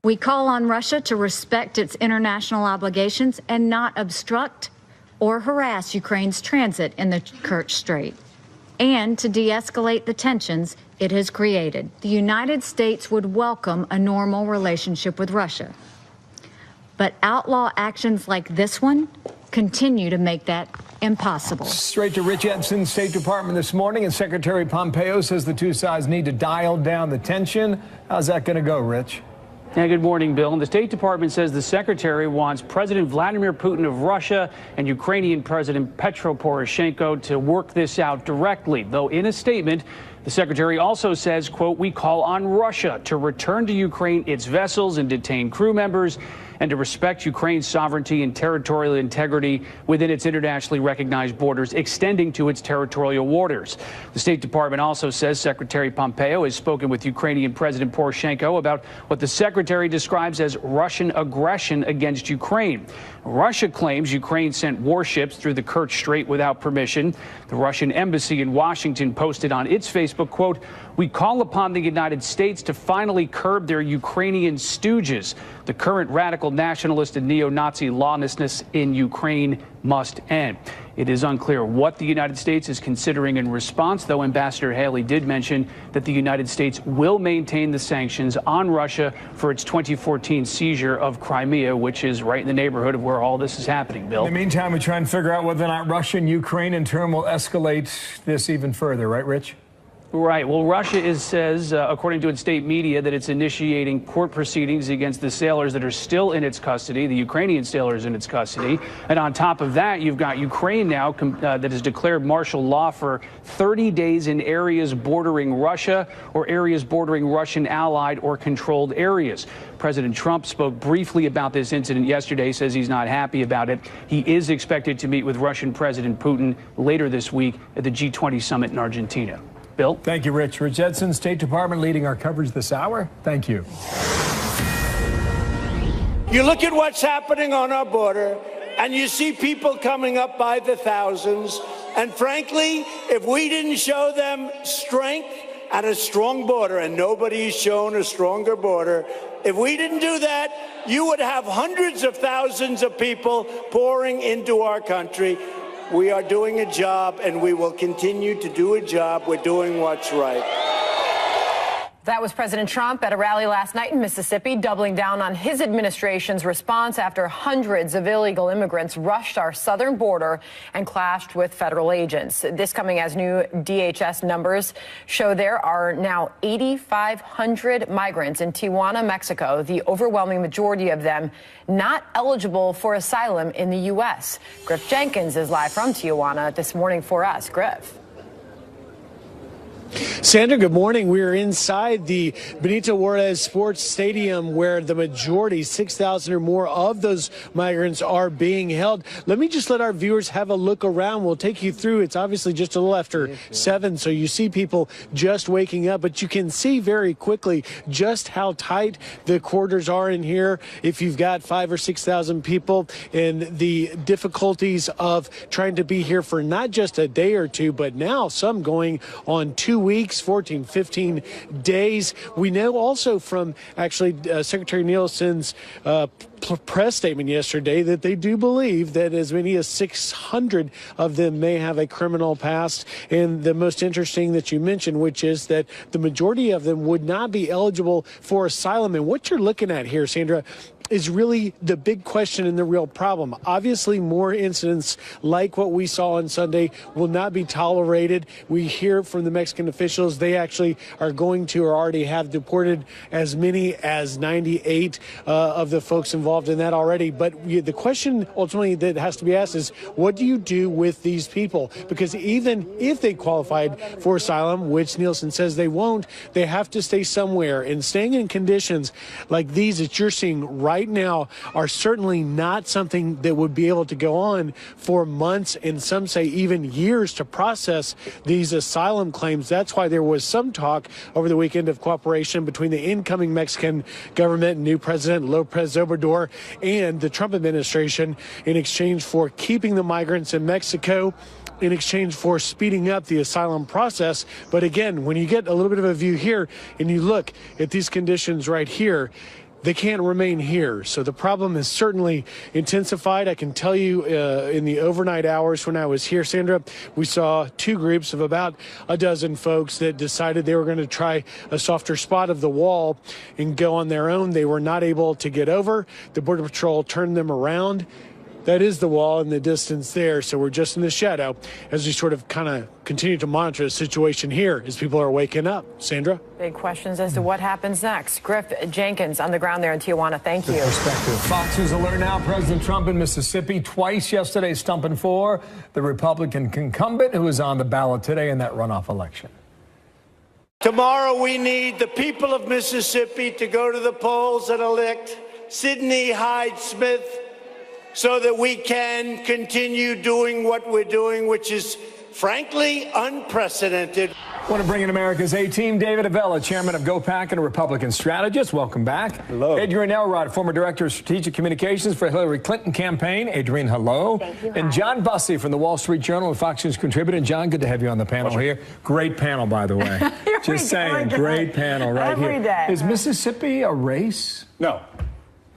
We call on Russia to respect its international obligations and not obstruct or harass Ukraine's transit in the Kerch Strait, and to de-escalate the tensions it has created. The United States would welcome a normal relationship with Russia. But outlaw actions like this one continue to make that impossible. Straight to Rich Edson, State Department this morning, and Secretary Pompeo says the two sides need to dial down the tension. How's that going to go, Rich? Yeah, good morning, Bill. And the State Department says the secretary wants President Vladimir Putin of Russia and Ukrainian President Petro Poroshenko to work this out directly. Though in a statement, the secretary also says, quote, "We call on Russia to return to Ukraine its vessels and detained crew members, and to respect Ukraine's sovereignty and territorial integrity within its internationally recognized borders extending to its territorial waters." The State Department also says Secretary Pompeo has spoken with Ukrainian President Poroshenko about what the secretary describes as Russian aggression against Ukraine. Russia claims Ukraine sent warships through the Kerch Strait without permission. The Russian embassy in Washington posted on its Facebook, quote, "We call upon the United States to finally curb their Ukrainian stooges. The current radical nationalist and neo-Nazi lawlessness in Ukraine must end." It is unclear what the United States is considering in response, though Ambassador Haley did mention that the United States will maintain the sanctions on Russia for its 2014 seizure of Crimea, which is right in the neighborhood of where all this is happening, Bill. In the meantime, we try and figure out whether or not Russia and Ukraine in turn will escalate this even further, right, Rich? Right. Well, Russia says, according to its state media, that it's initiating court proceedings against the sailors that are still in its custody, the Ukrainian sailors in its custody. And on top of that, you've got Ukraine now that has declared martial law for 30 days in areas bordering Russia or areas bordering Russian allied or controlled areas. President Trump spoke briefly about this incident yesterday, says he's not happy about it. He is expected to meet with Russian President Putin later this week at the G20 summit in Argentina. Bill? Thank you, Rich. Rich Edson, State Department, leading our coverage this hour. Thank you. You look at what's happening on our border, and you see people coming up by the thousands. And frankly, if we didn't show them strength and a strong border, and nobody's shown a stronger border, if we didn't do that, you would have hundreds of thousands of people pouring into our country. We are doing a job, and we will continue to do a job. We're doing what's right. That was President Trump at a rally last night in Mississippi, doubling down on his administration's response after hundreds of illegal immigrants rushed our southern border and clashed with federal agents. This coming as new DHS numbers show there are now 8,500 migrants in Tijuana, Mexico, the overwhelming majority of them not eligible for asylum in the U.S. Griff Jenkins is live from Tijuana this morning for us. Griff. Sandra, good morning. We're inside the Benito Juarez Sports Stadium where the majority, 6,000 or more of those migrants are being held. Let me just let our viewers have a look around. We'll take you through. It's obviously just a little after 7, so you see people just waking up, but you can see very quickly just how tight the quarters are in here. If you've got 5,000 or 6,000 people, and the difficulties of trying to be here for not just a day or two, but now some going on 2 weeks, 14, 15 days. We know also from actually Secretary Nielsen's press statement yesterday that they do believe that as many as 600 of them may have a criminal past. And the most interesting that you mentioned, which is that the majority of them would not be eligible for asylum. And what you're looking at here, Sandra, is really the big question and the real problem. Obviously, more incidents like what we saw on Sunday will not be tolerated. We hear from the Mexican officials they actually are going to or already have deported as many as 98 of the folks involved in that already. But the question ultimately that has to be asked is, what do you do with these people? Because even if they qualified for asylum, which Nielsen says they won't, they have to stay somewhere. And staying in conditions like these that you're seeing right now are certainly not something that would be able to go on for months, and some say even years, to process these asylum claims. That's why there was some talk over the weekend of cooperation between the incoming Mexican government and new President Lopez Obrador and the Trump administration in exchange for keeping the migrants in Mexico, in exchange for speeding up the asylum process. But again, when you get a little bit of a view here and you look at these conditions right here, they can't remain here. So the problem has certainly intensified. I can tell you in the overnight hours when I was here, Sandra, we saw two groups of about a dozen folks that decided they were going to try a softer spot of the wall and go on their own. They were not able to get over. The Border Patrol turned them around. That is the wall in the distance there. So we're just in the shadow as we sort of kind of continue to monitor the situation here as people are waking up. Sandra? Big questions as to what happens next. Griff Jenkins on the ground there in Tijuana. Thank you. Fox News alert now. President Trump in Mississippi twice yesterday stumping for the Republican incumbent who is on the ballot today in that runoff election. Tomorrow we need the people of Mississippi to go to the polls and elect Sidney Hyde-Smith so that we can continue doing what we're doing, which is frankly unprecedented. I want to bring in America's A-Team, David Avella, chairman of GoPac and a Republican strategist. Welcome back. Hello. Adrienne Elrod, former director of strategic communications for Hillary Clinton campaign. Adrienne, hello. Thank you. And John Bussey from the Wall Street Journal and Fox News contributor. And John, good to have you on the panel here. Great panel, by the way. Just saying, great panel right here. Day. Is Mississippi a race? No.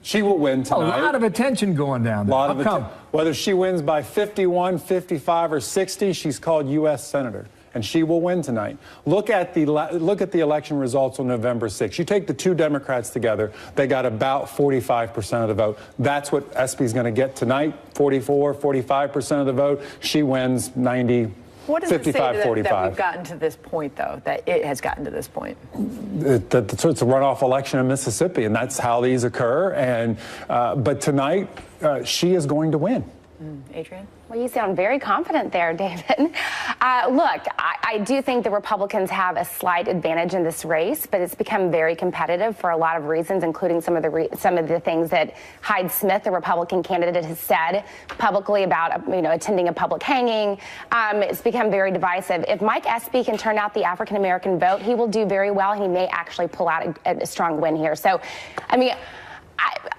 She will win tonight. A lot of attention going down there. How come? Whether she wins by 51, 55, or 60, she's called U.S. Senator, and she will win tonight. Look at the election results on November 6th. You take the two Democrats together, they got about 45% of the vote. That's what Espy's going to get tonight, 44, 45% of the vote. She wins 90. What does 55, it say 45. that we've gotten to this point, though, that it has gotten to this point? It's a runoff election in Mississippi, and that's how these occur. And but tonight, she is going to win. Adrienne? Well, you sound very confident there, David. Look, I do think the Republicans have a slight advantage in this race, but it's become very competitive for a lot of reasons, including some of the things that Hyde-Smith, the Republican candidate, has said publicly about attending a public hanging. It's become very divisive. If Mike Espy can turn out the African American vote, he will do very well. He may actually pull out a strong win here. So, I mean,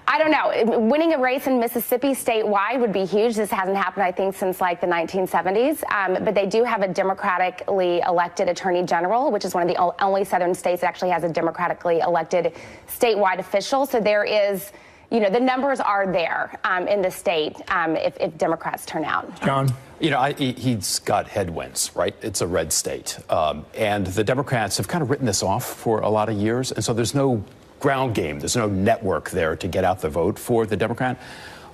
I don't know. Winning a race in Mississippi statewide would be huge. This hasn't happened, I think, since like the 1970s. But they do have a democratically elected attorney general, which is one of the only southern states that actually has a democratically elected statewide official. So there is, the numbers are there in the state if Democrats turn out. John? He's got headwinds, right? It's a red state. And the Democrats have kind of written this off for a lot of years. And so there's no ground game. There's no network there to get out the vote for the Democrat.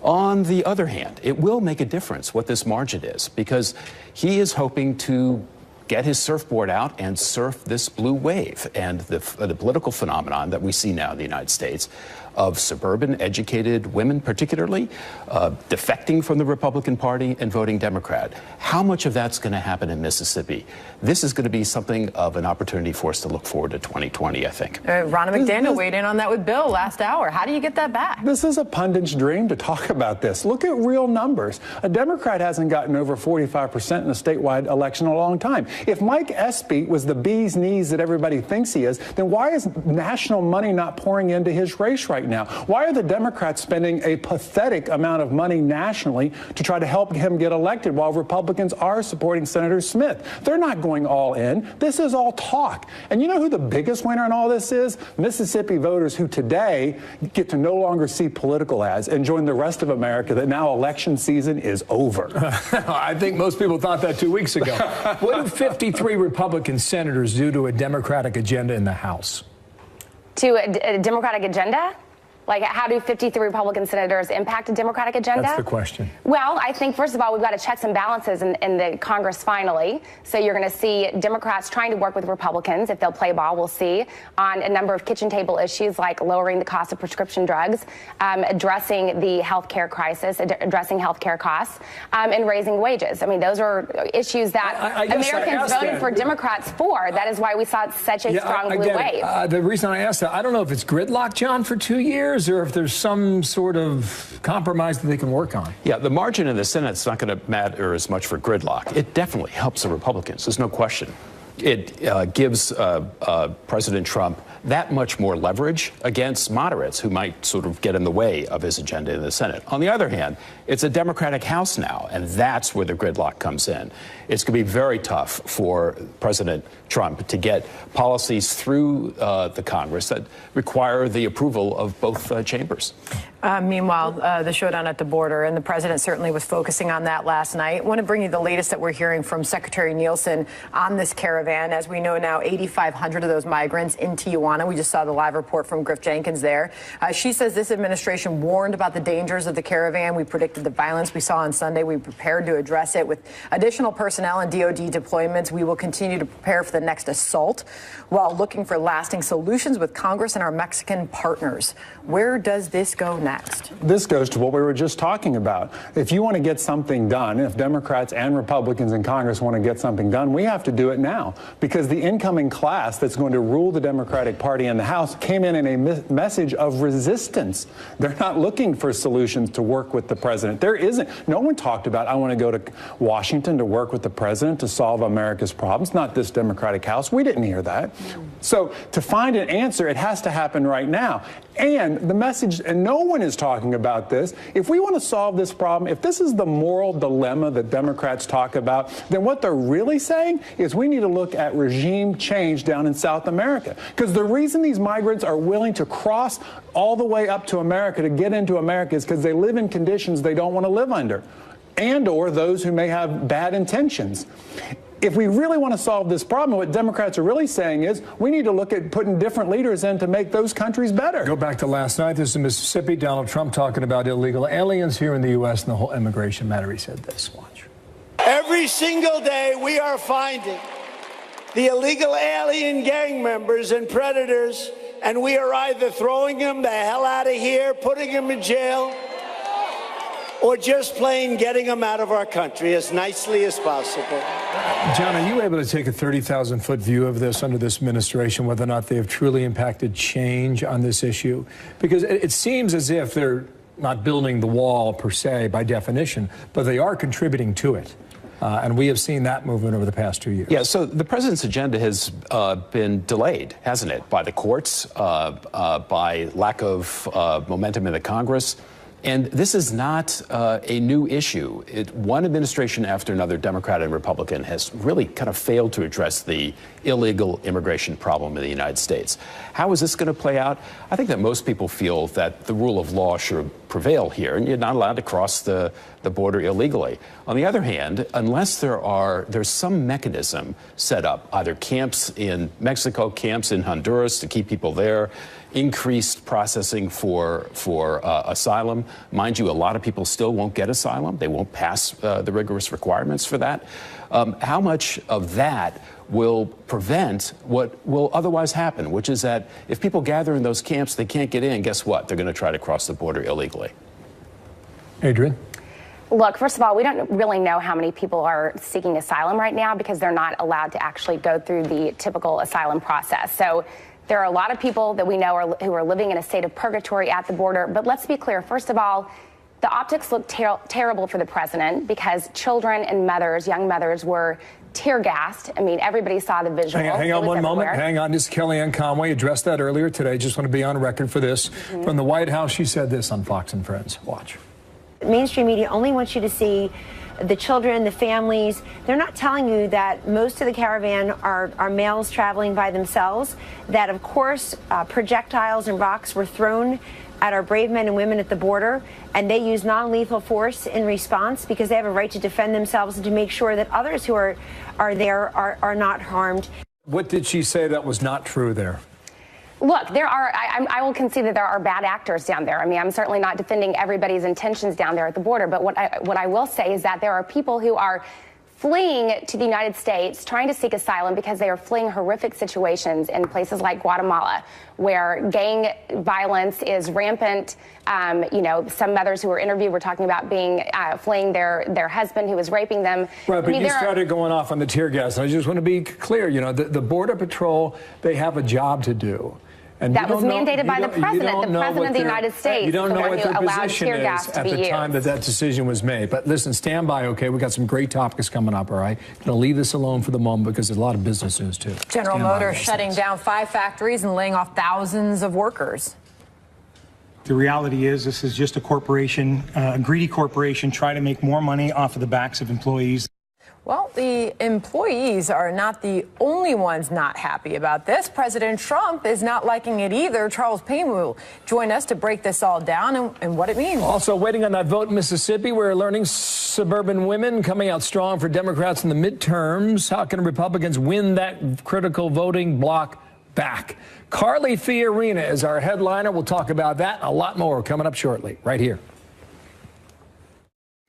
On the other hand, it will make a difference what this margin is, because he is hoping to get his surfboard out and surf this blue wave and the political phenomenon that we see now in the United States of suburban educated women, particularly defecting from the Republican Party and voting Democrat. How much of that's going to happen in Mississippi? This is going to be something of an opportunity for us to look forward to 2020, I think. Ronna McDaniel weighed in on that with Bill last hour. How do you get that back? This is a pundit's dream to talk about this. Look at real numbers. A Democrat hasn't gotten over 45% in a statewide election in a long time. If Mike Espy was the bee's knees that everybody thinks he is, then why is national money not pouring into his race right now? Why are the Democrats spending a pathetic amount of money nationally to try to help him get elected while Republicans are supporting Senator Smith? They're not going all in. This is all talk. And you know who the biggest winner in all this is? Mississippi voters who today get to no longer see political ads and join the rest of America that now election season is over. I think most people thought that 2 weeks ago. What do 53 Republican senators do to a Democratic agenda in the House? To a Democratic agenda? Like, how do 53 Republican senators impact a Democratic agenda? That's the question. Well, I think, first of all, we've got to checks and balances in the Congress finally. So you're going to see Democrats trying to work with Republicans. If they'll play ball, we'll see, on a number of kitchen table issues like lowering the cost of prescription drugs, addressing the health care crisis, addressing health care costs, and raising wages. I mean, those are issues that Americans voted for Democrats for. That is why we saw such a strong blue wave. The reason I asked that, I don't know if it's gridlock, John, for 2 years, or if there's some sort of compromise that they can work on. Yeah, the margin in the Senate's not going to matter as much for gridlock. It definitely helps the Republicans. There's no question. It gives President Trump that much more leverage against moderates who might sort of get in the way of his agenda in the Senate. On the other hand, it's a Democratic House now, and that's where the gridlock comes in. It's going to be very tough for President Trump to get policies through the Congress that require the approval of both chambers. Meanwhile, the showdown at the border, and the president certainly was focusing on that last night. I want to bring you the latest that we're hearing from Secretary Nielsen on this caravan. As we know now, 8,500 of those migrants in Tijuana. We just saw the live report from Griff Jenkins there. She says this administration warned about the dangers of the caravan. We predicted the violence we saw on Sunday. We prepared to address it with additional personnel and DOD deployments. We will continue to prepare for the next assault while looking for lasting solutions with Congress and our Mexican partners. Where does this go next? This goes to what we were just talking about. If you want to get something done, if Democrats and Republicans in Congress want to get something done, we have to do it now, because the incoming class that's going to rule the Democratic Party in the House came in a message of resistance. They're not looking for solutions to work with the president. There isn't. No one talked about, I want to go to Washington to work with the president to solve America's problems, not this Democratic House. We didn't hear that. So to find an answer, it has to happen right now. And the message, and no one is talking about this, if we want to solve this problem, if this is the moral dilemma that Democrats talk about, then what they're really saying is we need to look at regime change down in South America. Because the reason these migrants are willing to cross all the way up to America to get into America is because they live in conditions they don't want to live under, and or those who may have bad intentions. If we really want to solve this problem, what Democrats are really saying is we need to look at putting different leaders in to make those countries better. Go back to last night. This is Mississippi. Donald Trump talking about illegal aliens here in the U.S. and the whole immigration matter. He said this. Watch. Every single day we are finding the illegal alien gang members and predators, and we are either throwing them the hell out of here, putting them in jail, or just plain getting them out of our country as nicely as possible. John, are you able to take a 30,000-foot view of this under this administration, whether or not they have truly impacted change on this issue? Because it seems as if they're not building the wall per se by definition, but they are contributing to it. And we have seen that movement over the past 2 years. Yeah, so the president's agenda has been delayed, hasn't it, by the courts, by lack of momentum in the Congress. And this is not a new issue. One administration after another, Democrat and Republican, has really kind of failed to address the illegal immigration problem in the United States. How is this going to play out? I think that most people feel that the rule of law should prevail here, and you're not allowed to cross the border illegally. On the other hand, unless there's some mechanism set up, either camps in Mexico, camps in Honduras to keep people there, increased processing for asylum. Mind you, a lot of people still won't get asylum. They won't pass the rigorous requirements for that. How much of that will prevent what will otherwise happen, which is that if people gather in those camps, they can't get in, guess what? They're going to try to cross the border illegally. Adrian? Look, first of all, we don't really know how many people are seeking asylum right now because they're not allowed to actually go through the typical asylum process. So there are a lot of people that we know who are living in a state of purgatory at the border. But let's be clear. First of all, the optics look terrible for the president because children and mothers, young mothers, were tear gassed. I mean, everybody saw the visual. Hang on one moment. Hang on. This is Kellyanne Conway addressed that earlier today. Just want to be on record for this. From the White House, she said this on Fox and Friends. Watch. Mainstream media only wants you to see the children, the families. They're not telling you that most of the caravan are males traveling by themselves, that, of course, projectiles and rocks were thrown at our brave men and women at the border, and they use non-lethal force in response because they have a right to defend themselves and to make sure that others who are there are not harmed. What did she say that was not true there? Look, I will concede that there are bad actors down there. I mean, I'm certainly not defending everybody's intentions down there at the border, but what I will say is that there are people who are fleeing to the United States, trying to seek asylum because they are fleeing horrific situations in places like Guatemala, where gang violence is rampant. You know, some mothers who were interviewed were talking about fleeing their husband who was raping them. Right, but you started going off on the tear gas. I just want to be clear, you know, the Border Patrol, they have a job to do. And that was mandated mandated by the president. The president of the United States, you don't know the one what who their allowed position tear is gas to at be the time used. that decision was made. But listen, stand by, okay? We got some great topics coming up, all right? Going to leave this alone for the moment because there's a lot of business news, too. General Motors shutting down 5 factories and laying off thousands of workers. The reality is this is just a corporation, a greedy corporation, trying to make more money off of the backs of employees. Well, the employees are not the only ones not happy about this. President Trump is not liking it either. Charles Payne will join us to break this all down and what it means. Also waiting on that vote in Mississippi, we're learning suburban women coming out strong for Democrats in the midterms. How can Republicans win that critical voting block back? Carly Fiorina is our headliner. We'll talk about that and a lot more coming up shortly, right here.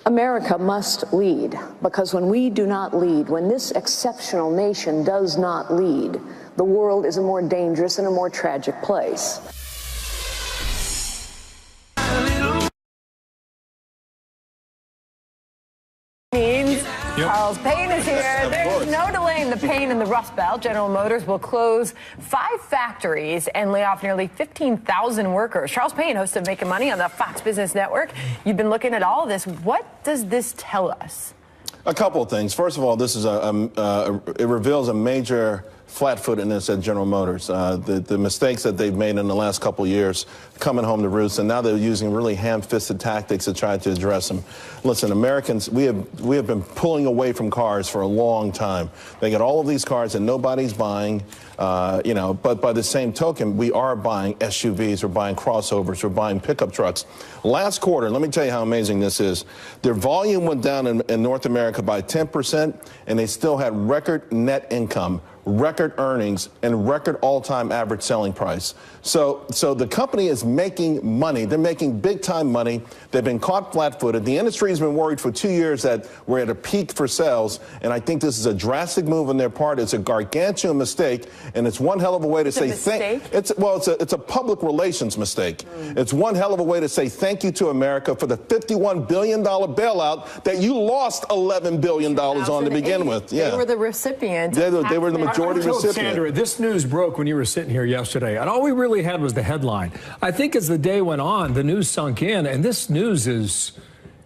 America must lead, because when we do not lead, when this exceptional nation does not lead, the world is a more dangerous and a more tragic place. Charles Payne is here. There's no delaying the pain in the Rust Belt. General Motors will close 5 factories and lay off nearly 15,000 workers. Charles Payne, host of Making Money on the Fox Business Network. You've been looking at all of this. What does this tell us? A couple of things. First of all, this is it reveals a major flat-footedness at General Motors. The mistakes that they've made in the last couple of years coming home to roost, and now they're using really ham-fisted tactics to try to address them. Listen, Americans, we have been pulling away from cars for a long time. They got all of these cars that nobody's buying, but by the same token, we are buying SUVs, we're buying crossovers, we're buying pickup trucks. Last quarter, let me tell you how amazing this is. Their volume went down in North America by 10%, and they still had record net income, record earnings, and record all-time average selling price. So the company is making money. They're making big-time money. They've been caught flat-footed. The industry has been worried for 2 years that we're at a peak for sales, and I think this is a drastic move on their part. It's a gargantuan mistake, and it's one hell of a way to say thank. It's a public relations mistake. It's one hell of a way to say thank you to America for the $51 billion bailout that you lost $11 billion on to begin with. Yeah. They were the recipient. They were the majority recipient. Sandra, this news broke when you were sitting here yesterday, and all we really had was the headline. I think as the day went on, the news sunk in, and this news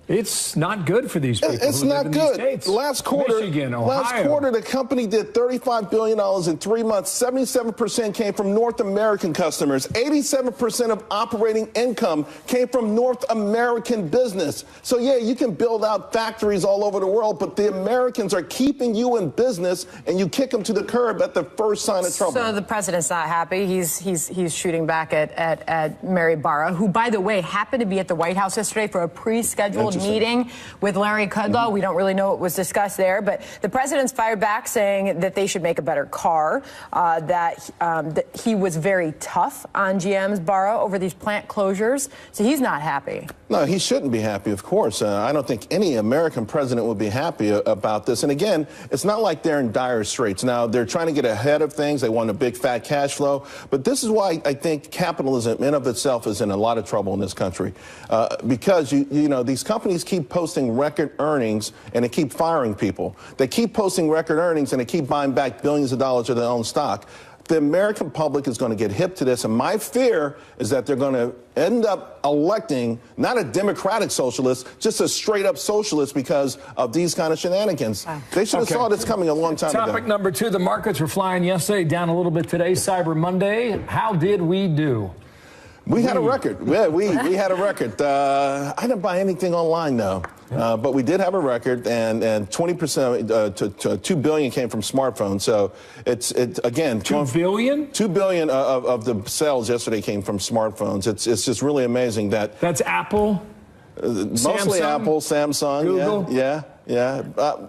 it's not good for these people. It's not good. Last quarter, Michigan, Ohio. Last quarter, the company did $35 billion in 3 months. 77% came from North American customers. 87% of operating income came from North American business. So, yeah, you can build out factories all over the world, but the Americans are keeping you in business, and you kick them to the curb at the first sign of trouble. So the president's not happy. He's shooting back at Mary Barra, who, by the way, happened to be at the White House yesterday for a pre-scheduled meeting with Larry Kudlow. We don't really know what was discussed there, but the president's fired back saying that they should make a better car, that he was very tough on GM's Barra over these plant closures. So he's not happy. No, he shouldn't be happy, of course. I don't think any American president would be happy about this. And again, it's not like they're in dire straits. Now, they're trying to get ahead of things. They want a big fat cash flow. But this is why I think capitalism in of itself is in a lot of trouble in this country. Because, you know, these companies keep posting record earnings and they keep firing people. They keep posting record earnings and they keep buying back billions of dollars of their own stock. The American public is going to get hip to this, and my fear is that they're going to end up electing not a democratic socialist, just a straight-up socialist because of these kind of shenanigans. They should have saw this coming a long time ago. Topic number 2, the markets were flying yesterday, down a little bit today, Cyber Monday. How did we do? We had a record. Yeah, we had a record. I didn't buy anything online, though. But we did have a record, and 20% to $2 billion came from smartphones. So it's again, $2 billion? $2 billion of the sales yesterday came from smartphones. It's just really amazing that. That's Apple. Mostly Samsung? Apple, Samsung, Google? Yeah.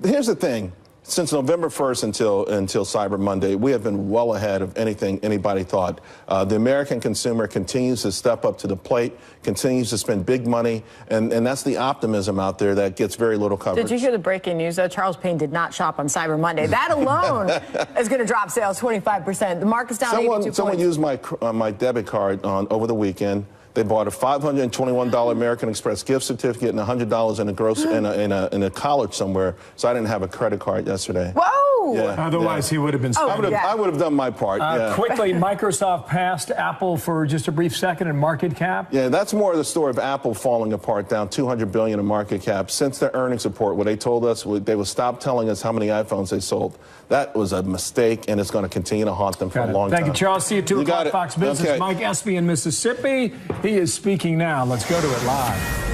Here's the thing. Since November 1st until Cyber Monday, we have been well ahead of anything anybody thought. The American consumer continues to step up to the plate, continues to spend big money, and that's the optimism out there that gets very little coverage. Did you hear the breaking news? Charles Payne did not shop on Cyber Monday. That alone is going to drop sales 25%. The market's down 82 points. Someone used my debit card over the weekend. They bought a $521 American Express gift certificate and $100 in a college somewhere. So I didn't have a credit card yesterday. Whoa! Oh. Yeah, Otherwise, he would have been. I would have done my part. Quickly, Microsoft passed Apple for just a brief second in market cap. Yeah, that's more of the story of Apple falling apart, down $200 billion in market cap. Since their earnings report, what they told us, they would stop telling us how many iPhones they sold. That was a mistake, and it's going to continue to haunt them for a long time. Thank you, Charles. See you at 2 o'clock, Fox Business. Okay. Mike Espy in Mississippi. He is speaking now. Let's go to it live.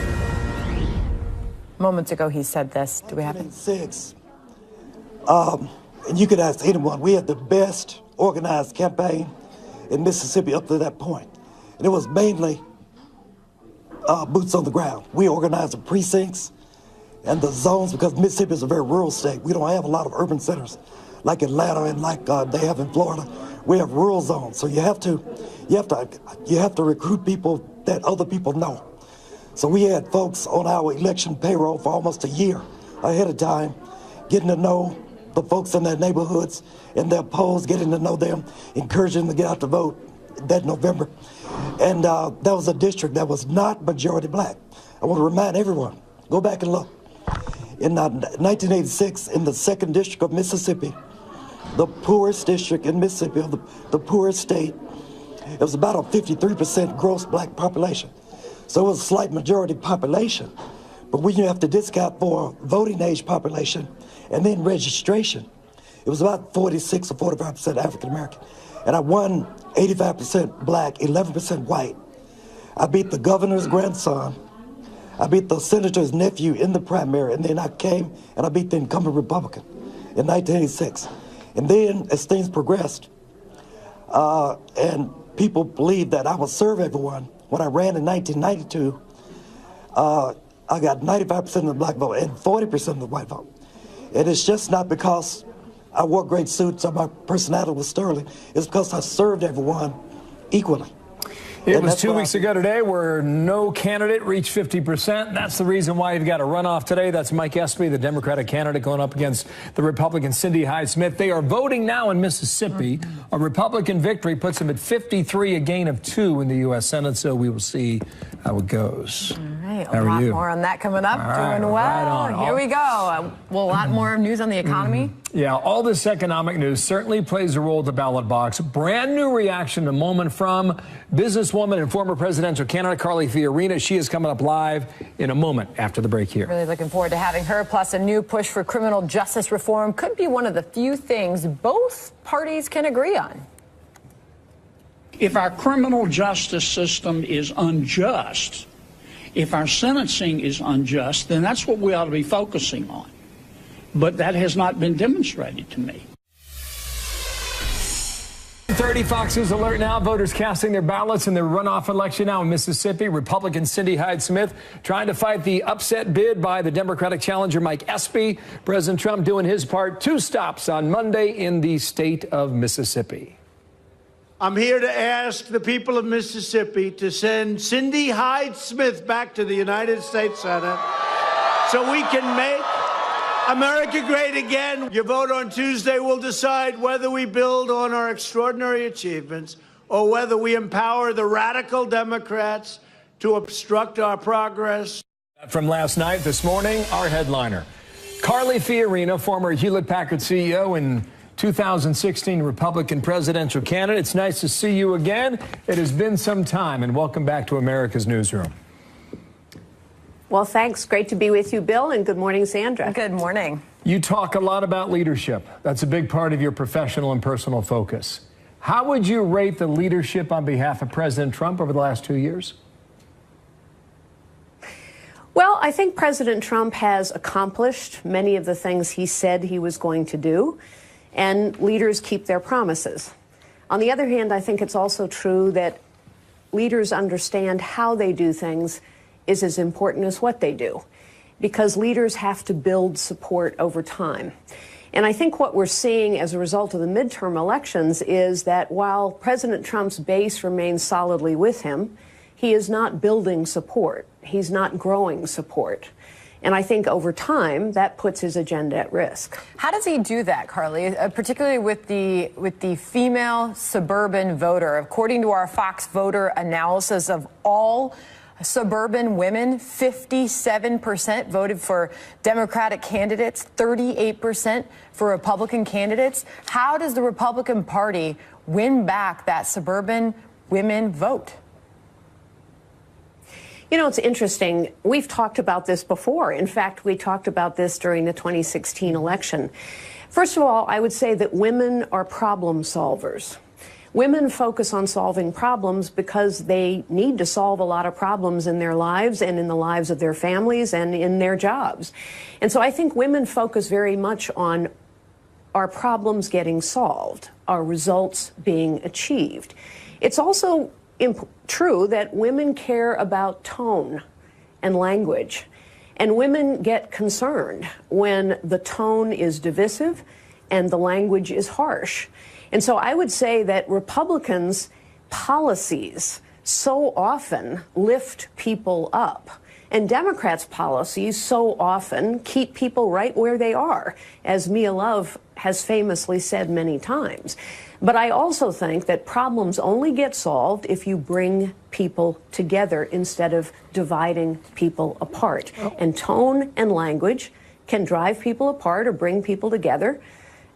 Moments ago, he said this. Do we have it? 6. And you could ask anyone. We had the best organized campaign in Mississippi up to that point. And it was mainly boots on the ground. We organized the precincts and the zones because Mississippi is a very rural state. We don't have a lot of urban centers like Atlanta and like they have in Florida. We have rural zones. So you have to recruit people that other people know. So we had folks on our election payroll for almost a year ahead of time, getting to know the folks in their neighborhoods, in their polls, getting to know them, encouraging them to get out to vote that November. And that was a district that was not majority black. I want to remind everyone, go back and look. In 1986, in the 2nd District of Mississippi, the poorest district in Mississippi, the poorest state, it was about a 53% gross black population. So it was a slight majority population. But when you have to discount for voting age population and then registration, it was about 46 or 45% African American. And I won 85% black, 11% white. I beat the governor's grandson. I beat the senator's nephew in the primary, and then I came and I beat the incumbent Republican in 1986. And then as things progressed, and people believed that I would serve everyone, when I ran in 1992, I got 95% of the black vote and 40% of the white vote. And it's just not because I wore great suits or my personality was sterling. It's because I served everyone equally. It was 2 weeks ago today where no candidate reached 50%. That's the reason why you've got a runoff today. That's Mike Espy, the Democratic candidate, going up against the Republican Cindy Hyde-Smith. They are voting now in Mississippi. A Republican victory puts them at 53, a gain of 2 in the U.S. Senate, so we will see how it goes. All right, How are you? more on that coming up. Right, Doing well. right on. Here we go. Well, a lot more news on the economy. Yeah, all this economic news certainly plays a role at the ballot box. Brand new reaction a moment from businesswoman and former presidential candidate Carly Fiorina. She is coming up live in a moment after the break here. Really looking forward to having her. Plus, a new push for criminal justice reform could be one of the few things both parties can agree on. If our criminal justice system is unjust, if our sentencing is unjust, then that's what we ought to be focusing on. But that has not been demonstrated to me. 30 Fox News alert now. Voters casting their ballots in the runoff election now in Mississippi. Republican Cindy Hyde-Smith trying to fight the upset bid by the Democratic challenger Mike Espy. President Trump doing his part. 2 stops on Monday in the state of Mississippi. I'm here to ask the people of Mississippi to send Cindy Hyde-Smith back to the United States Senate so we can make America great again. Your vote on Tuesday will decide whether we build on our extraordinary achievements or whether we empower the radical Democrats to obstruct our progress. From last night, this morning, our headliner. Carly Fiorina, former Hewlett-Packard CEO and 2016 Republican presidential candidate. It's nice to see you again. It has been some time, and welcome back to America's Newsroom. Well, thanks. Great to be with you, Bill, and good morning, Sandra. Good morning. You talk a lot about leadership. That's a big part of your professional and personal focus. How would you rate the leadership on behalf of President Trump over the last 2 years? Well, I think President Trump has accomplished many of the things he said he was going to do, and leaders keep their promises. On the other hand, I think it's also true that leaders understand how they do things is as important as what they do, because leaders have to build support over time. And I think what we're seeing as a result of the midterm elections is that while President Trump's base remains solidly with him, he is not building support. He's not growing support. And I think over time, that puts his agenda at risk. How does he do that, Carly, particularly with the female suburban voter? According to our Fox voter analysis of all Suburban women, 57% voted for Democratic candidates, 38% for Republican candidates. How does the Republican Party win back that suburban women vote? You know, it's interesting. We've talked about this before. In fact, we talked about this during the 2016 election. First of all, I would say that women are problem solvers. Women focus on solving problems because they need to solve a lot of problems in their lives and in the lives of their families and in their jobs. And so I think women focus very much on our problems getting solved, our results being achieved. It's also true that women care about tone and language, and women get concerned when the tone is divisive and the language is harsh. And so I would say that Republicans' policies so often lift people up, and Democrats' policies so often keep people right where they are, as Mia Love has famously said many times. But I also think that problems only get solved if you bring people together instead of dividing people apart. And tone and language can drive people apart or bring people together.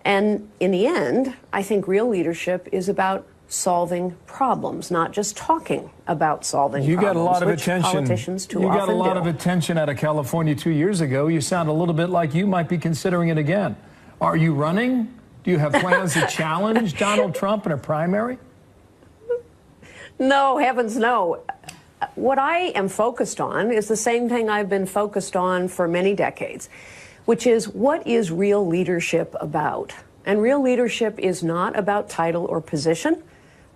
And in the end, I think real leadership is about solving problems, not just talking about solving you problems. Got a lot of which attention. Politicians too you often got a lot do. of attention out of California 2 years ago. You sound a little bit like you might be considering it again. Are you running? Do you have plans to challenge Donald Trump in a primary? No, heavens no. What I am focused on is the same thing I've been focused on for many decades, which is what is real leadership about? And real leadership is not about title or position,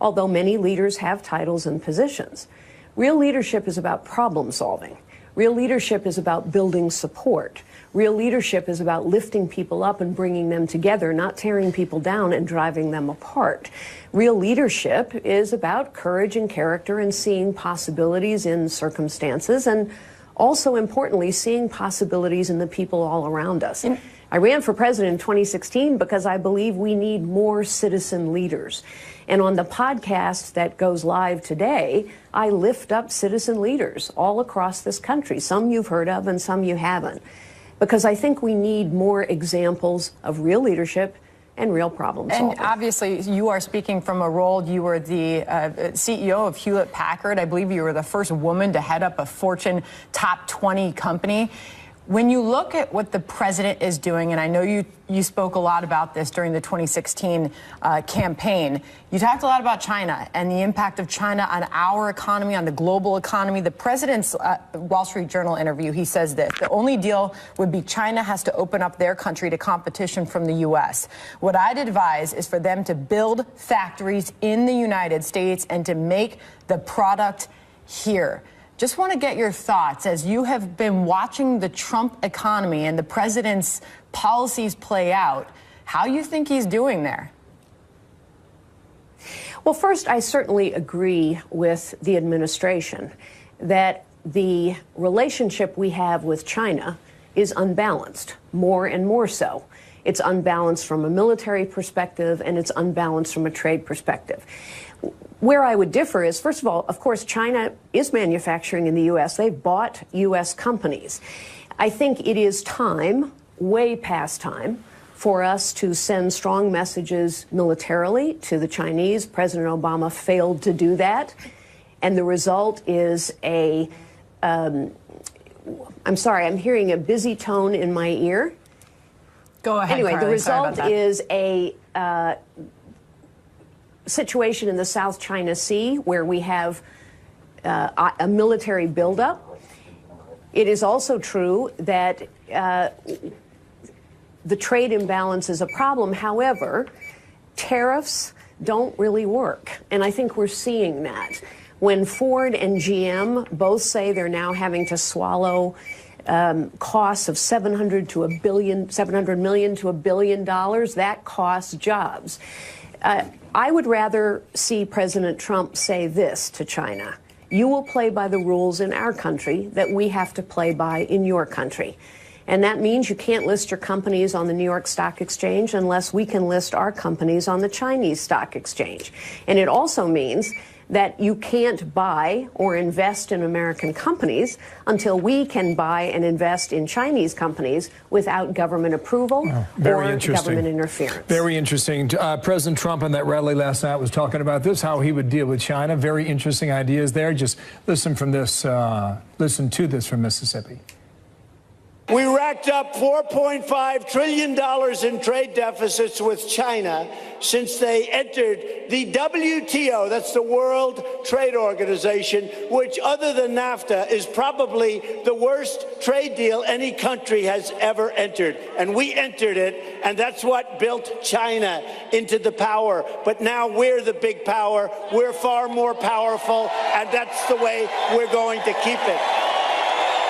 although many leaders have titles and positions. Real leadership is about problem solving. Real leadership is about building support. Real leadership is about lifting people up and bringing them together, not tearing people down and driving them apart. Real leadership is about courage and character and seeing possibilities in circumstances, and also importantly, seeing possibilities in the people all around us. I ran for president in 2016 because I believe we need more citizen leaders. And on the podcast that goes live today, I lift up citizen leaders all across this country. Some you've heard of and some you haven't. Because I think we need more examples of real leadership and real problem solving. And obviously, you are speaking from a role. You were the CEO of Hewlett-Packard. I believe you were the first woman to head up a Fortune top 20 company. When you look at what the president is doing, and I know you spoke a lot about this during the 2016 campaign, you talked a lot about China and the impact of China on our economy, on the global economy. The president's Wall Street Journal interview, he says that the only deal would be China has to open up their country to competition from the U.S. What I'd advise is for them to build factories in the United States and to make the product here. Just want to get your thoughts as you have been watching the Trump economy and the president's policies play out, how you think he's doing there. Well, first, I certainly agree with the administration that the relationship we have with China is unbalanced, more and more so. It's unbalanced from a military perspective, and it's unbalanced from a trade perspective. Where I would differ is, first of all, of course, China is manufacturing in the U.S. They've bought U.S. companies. I think it is time, way past time, for us to send strong messages militarily to the Chinese. President Obama failed to do that. And the result is I'm sorry, I'm hearing a busy tone in my ear. Go ahead, Anyway, Carly. the result is a situation in the South China Sea where we have a military buildup. It is also true that the trade imbalance is a problem. However, tariffs don't really work. And I think we're seeing that. When Ford and GM both say they're now having to swallow costs of $700 million to $1 billion, that costs jobs. I would rather see President Trump say this to China: you will play by the rules in our country that we have to play by in your country. And that means you can't list your companies on the New York Stock Exchange unless we can list our companies on the Chinese Stock Exchange. And it also means that you can't buy or invest in American companies until we can buy and invest in Chinese companies without government approval or government interference. Very interesting. President Trump on that rally last night was talking about this, how he would deal with China. Very interesting ideas there. Just listen to this from Mississippi. We racked up $4.5 trillion in trade deficits with China since they entered the WTO, that's the World Trade Organization, which other than NAFTA is probably the worst trade deal any country has ever entered. And we entered it, and that's what built China into the power. But now we're the big power. We're far more powerful, and that's the way we're going to keep it.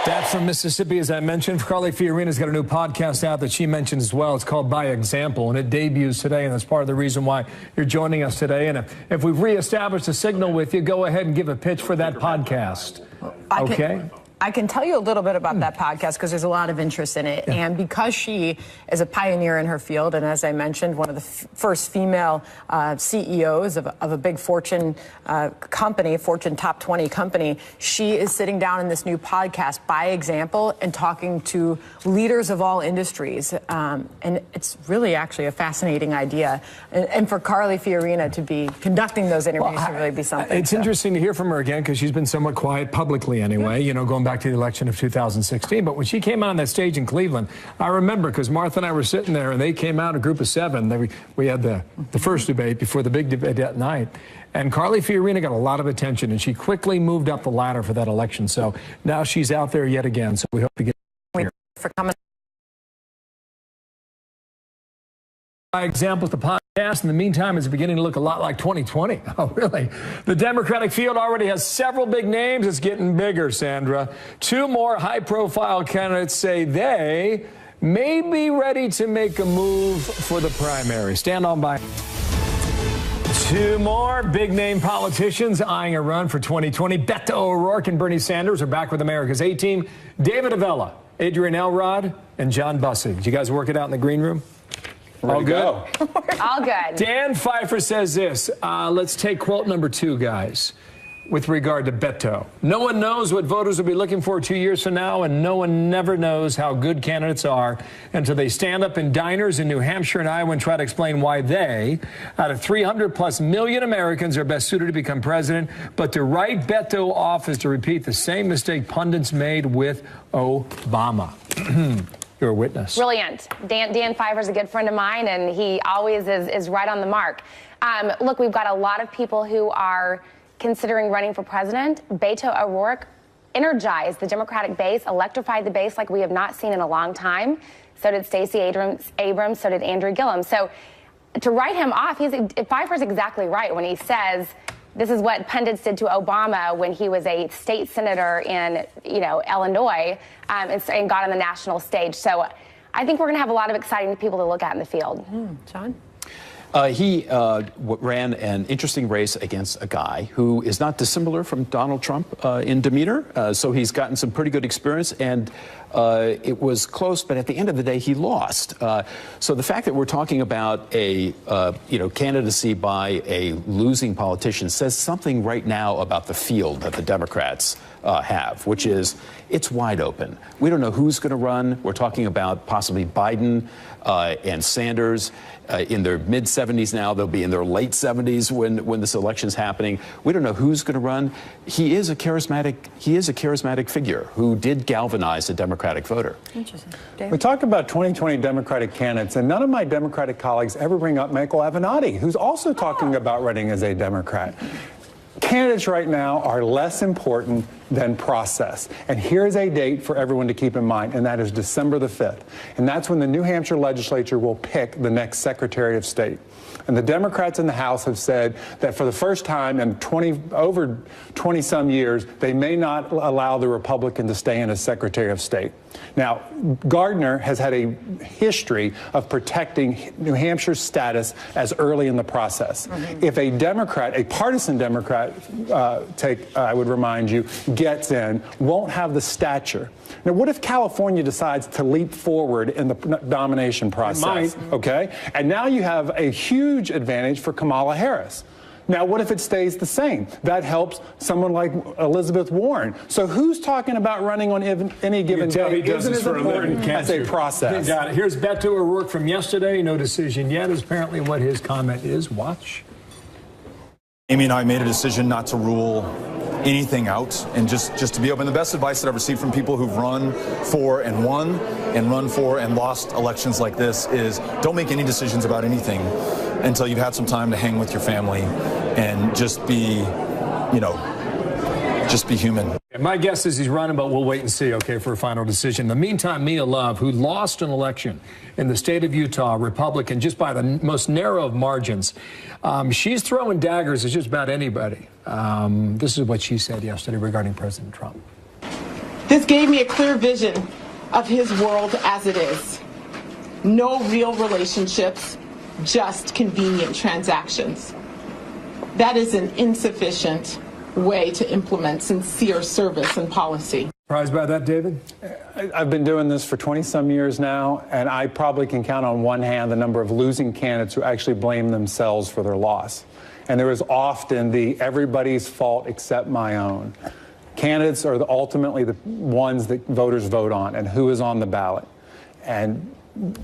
That's from Mississippi, as I mentioned. Carly Fiorina's got a new podcast out that she mentioned as well. It's called By Example, and it debuts today, and that's part of the reason why you're joining us today. And if we've reestablished a signal with you, go ahead and give a pitch for that podcast. Okay? I can tell you a little bit about that podcast because there's a lot of interest in it. Yeah. And because she is a pioneer in her field, and as I mentioned, one of the first female CEOs of a big Fortune company, Fortune top 20 company, she is sitting down in this new podcast, By Example, and talking to leaders of all industries. And it's really actually a fascinating idea. And for Carly Fiorina to be conducting those interviews should really be something. It's interesting to hear from her again because she's been somewhat quiet publicly anyway, you know, going back to the election of 2016. But when she came out on that stage in Cleveland, I remember because Martha and I were sitting there and they came out, a group of 7. We had the first debate before the big debate that night. And Carly Fiorina got a lot of attention, and she quickly moved up the ladder for that election. So now she's out there yet again. So we hope to get her. For coming. By Example, the podcast, in the meantime, is beginning to look a lot like 2020. Oh, really? The Democratic field already has several big names. It's getting bigger, Sandra. 2 more high-profile candidates say they may be ready to make a move for the primary. Stand on by. 2 more big-name politicians eyeing a run for 2020. Beto O'Rourke and Bernie Sanders are back with America's A-Team. David Avella, Adrian Elrod, and John Bussey. Did you guys work it out in the green room? All good? All good. Dan Pfeiffer says this. Let's take quote number 2, guys, with regard to Beto. No one knows what voters will be looking for 2 years from now, and no one never knows how good candidates are until they stand up in diners in New Hampshire and Iowa and try to explain why they, out of 300+ million Americans, are best suited to become president. But to write Beto off is to repeat the same mistake pundits made with Obama. You're a witness. Brilliant. Dan Pfeiffer's a good friend of mine, and he always is right on the mark. Look, we've got a lot of people who are considering running for president. Beto O'Rourke energized the Democratic base, electrified the base like we have not seen in a long time. So did Stacey Abrams, so did Andrew Gillum. So to write him off, Pfeiffer's exactly right when he says this is what pundits did to Obama when he was a state senator in, Illinois and got on the national stage. So I think we're going to have a lot of exciting people to look at in the field. John? He ran an interesting race against a guy who is not dissimilar from Donald Trump in demeanor. So he's gotten some pretty good experience, and it was close, but at the end of the day, he lost. So the fact that we're talking about a candidacy by a losing politician says something right now about the field that the Democrats have, which is it's wide open. We don't know who's going to run. We're talking about possibly Biden and Sanders in their mid-70s now. They'll be in their late 70s when this election's happening. We don't know who's going to run. He is a charismatic figure who did galvanize the Democratic voter. Interesting. We talk about 2020 Democratic candidates, and none of my Democratic colleagues ever bring up Michael Avenatti, who's also talking about running as a Democrat. Candidates right now are less important than process. And here's a date for everyone to keep in mind, and that is December the 5th. And that's when the New Hampshire legislature will pick the next Secretary of State. And the Democrats in the House have said that for the first time in over 20-some years, they may not allow the Republican to stay in as Secretary of State. Now, Gardner has had a history of protecting New Hampshire's status as early in the process. If a Democrat, a partisan Democrat, I would remind you, gets in, won't have the stature. Now, what if California decides to leap forward in the nomination process? It might. Okay? And now you have a huge advantage for Kamala Harris. Now, what if it stays the same? That helps someone like Elizabeth Warren. So who's talking about running on any given day isn't as important as a process. Got it. Here's Beto O'Rourke from yesterday. No decision yet is apparently what his comment is. Watch. Amy and I made a decision not to rule anything out, and just to be open. The best advice that I've received from people who've run for and won and run for and lost elections like this is don't make any decisions about anything until you've had some time to hang with your family and just be, just be human. My guess is he's running, but we'll wait and see, okay, for a final decision. In the meantime, Mia Love, who lost an election in the state of Utah, Republican, just by the most narrow of margins, she's throwing daggers at just about anybody. This is what she said yesterday regarding President Trump. This gave me a clear vision of his world as it is. No real relationships, just convenient transactions. That is an insufficient way to implement sincere service and policy. Surprised by that, David? I've been doing this for 20-some years now, and I probably can count on one hand the number of losing candidates who actually blame themselves for their loss. And there is often the everybody's fault except my own. Candidates are ultimately the ones that voters vote on and who is on the ballot. And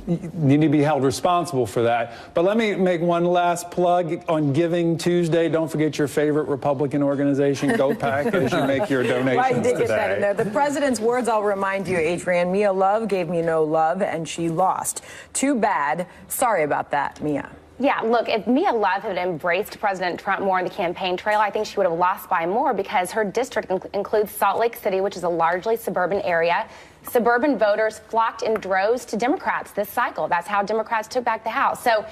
you need to be held responsible for that. But let me make one last plug on Giving Tuesday. Don't forget your favorite Republican organization, GoPack, as you make your donations Right, did today. get that in there. The president's words, I'll remind you, Adrian. Mia Love gave me no love, and she lost. Too bad. Sorry about that, Mia. Yeah, look, if Mia Love had embraced President Trump more on the campaign trail, I think she would have lost by more because her district includes Salt Lake City, which is a largely suburban area. Suburban voters flocked in droves to Democrats this cycle. That's how Democrats took back the House. So,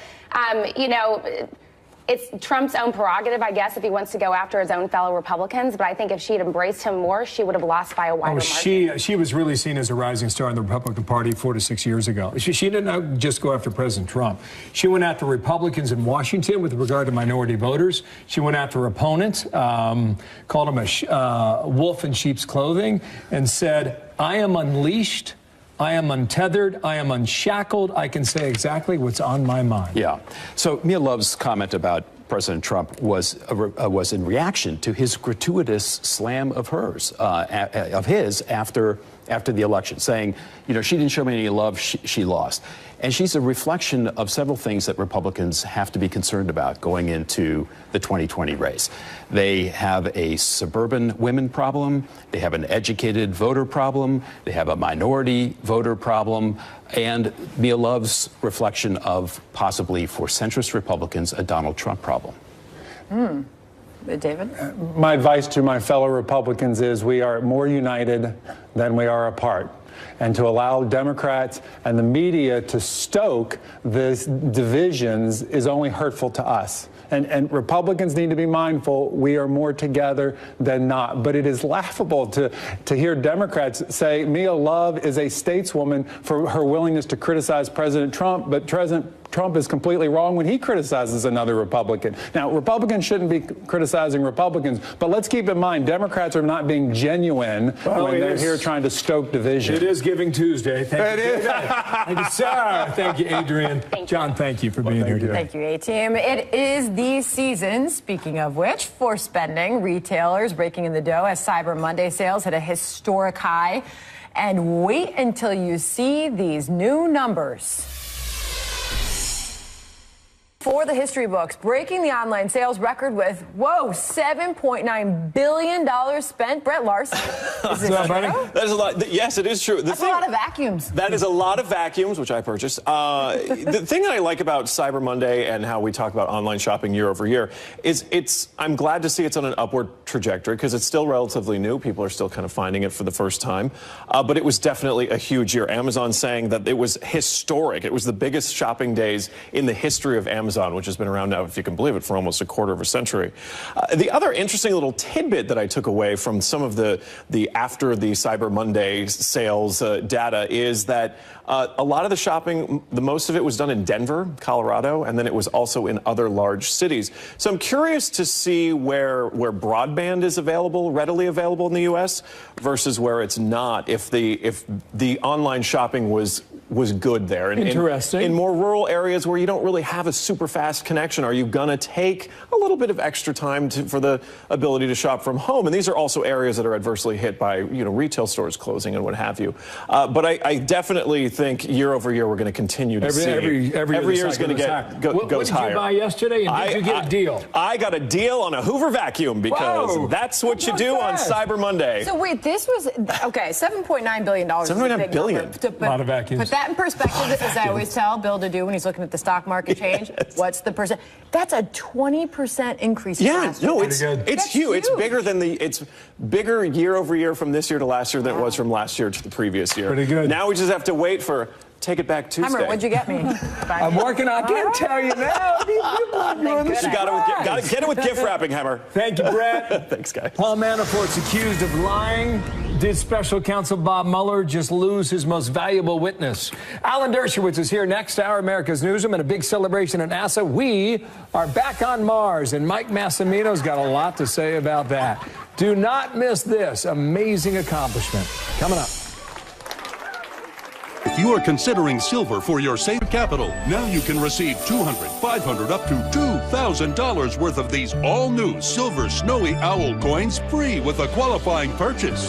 it's Trump's own prerogative, I guess, if he wants to go after his own fellow Republicans. But I think if she had embraced him more, she would have lost by a wider margin. She was really seen as a rising star in the Republican Party 4 to 6 years ago. She didn't just go after President Trump. She went after Republicans in Washington with regard to minority voters. She went after opponents, called him a wolf in sheep's clothing, and said, I am unleashed. I am untethered. I am unshackled. I can say exactly what's on my mind. Yeah. So Mia Love's comment about President Trump was in reaction to his gratuitous slam of hers, after the election, saying, she didn't show me any love, she lost. And she's a reflection of several things that Republicans have to be concerned about going into the 2020 race. They have a suburban women problem. They have an educated voter problem. They have a minority voter problem. And Mia Love's reflection of possibly, for centrist Republicans, a Donald Trump problem. David? My advice to my fellow Republicans is we are more united than we are apart. And to allow Democrats and the media to stoke these divisions is only hurtful to us. And Republicans need to be mindful we are more together than not. But it is laughable to hear Democrats say Mia Love is a stateswoman for her willingness to criticize President Trump, but President Trump is completely wrong when he criticizes another Republican. Now, Republicans shouldn't be criticizing Republicans, but let's keep in mind Democrats are not being genuine when they're here trying to stoke division. It is Giving Tuesday. Thank you. Thank you, sir. Thank you, Adrian. John, thank you for being here today. Thank you, A-Team. It is the season, speaking of which, for spending. Retailers breaking in the dough as Cyber Monday sales hit a historic high. And wait until you see these new numbers. For the history books, breaking the online sales record with, $7.9 billion spent. Brett Larson. Is it true? That is a lot. Yes, it is true. That's a lot of vacuums. That is a lot of vacuums, which I purchased. The thing that I like about Cyber Monday and how we talk about online shopping year over year is I'm glad to see it's on an upward trajectory because it's still relatively new. People are still kind of finding it for the first time. But it was definitely a huge year. Amazon saying that it was historic. It was the biggest shopping days in the history of Amazon, which has been around now, if you can believe it, for almost a quarter of a century. The other interesting little tidbit that I took away from some of the after the Cyber Monday sales data is that a lot of the shopping, the most of it was done in Denver, Colorado, and then it was also in other large cities. So I'm curious to see where broadband is available, readily available in the U.S. versus where it's not. If the online shopping was was good there. Interesting. In more rural areas where you don't really have a super fast connection, are you going to take a little bit of extra time for the ability to shop from home? And these are also areas that are adversely hit by, retail stores closing and what have you. But I definitely think year over year we're going to continue to see. Every year is going to goes higher. What did you buy yesterday, and did you get a deal? I got a deal on a Hoover vacuum because that's what you do on Cyber Monday. So wait, this was, okay, $7.9 billion. $7.9 billion. A lot of vacuums. Put that in perspective, as I always tell Bill to do when he's looking at the stock market change. What's the percent? That's a 20% increase. Yeah, no, it's huge. It's bigger than it's bigger year over year from this year to last year than it was from last year to the previous year. Pretty good. Now we just have to wait for Take It Back Tuesday. Hammer, what'd you get me? I'm working on. I can't tell you now. You got to get it with gift wrapping, Hammer. Thank you, Brett. Thanks, guys. Paul Manafort's accused of lying. Did special counsel Bob Mueller just lose his most valuable witness? Alan Dershowitz is here next hour, America's Newsroom, and a big celebration at NASA. We are back on Mars, and Mike Massimino's got a lot to say about that. Do not miss this amazing accomplishment. Coming up. If you are considering silver for your safe capital, now you can receive $200, $500, up to $2,000 worth of these all-new silver snowy owl coins free with a qualifying purchase.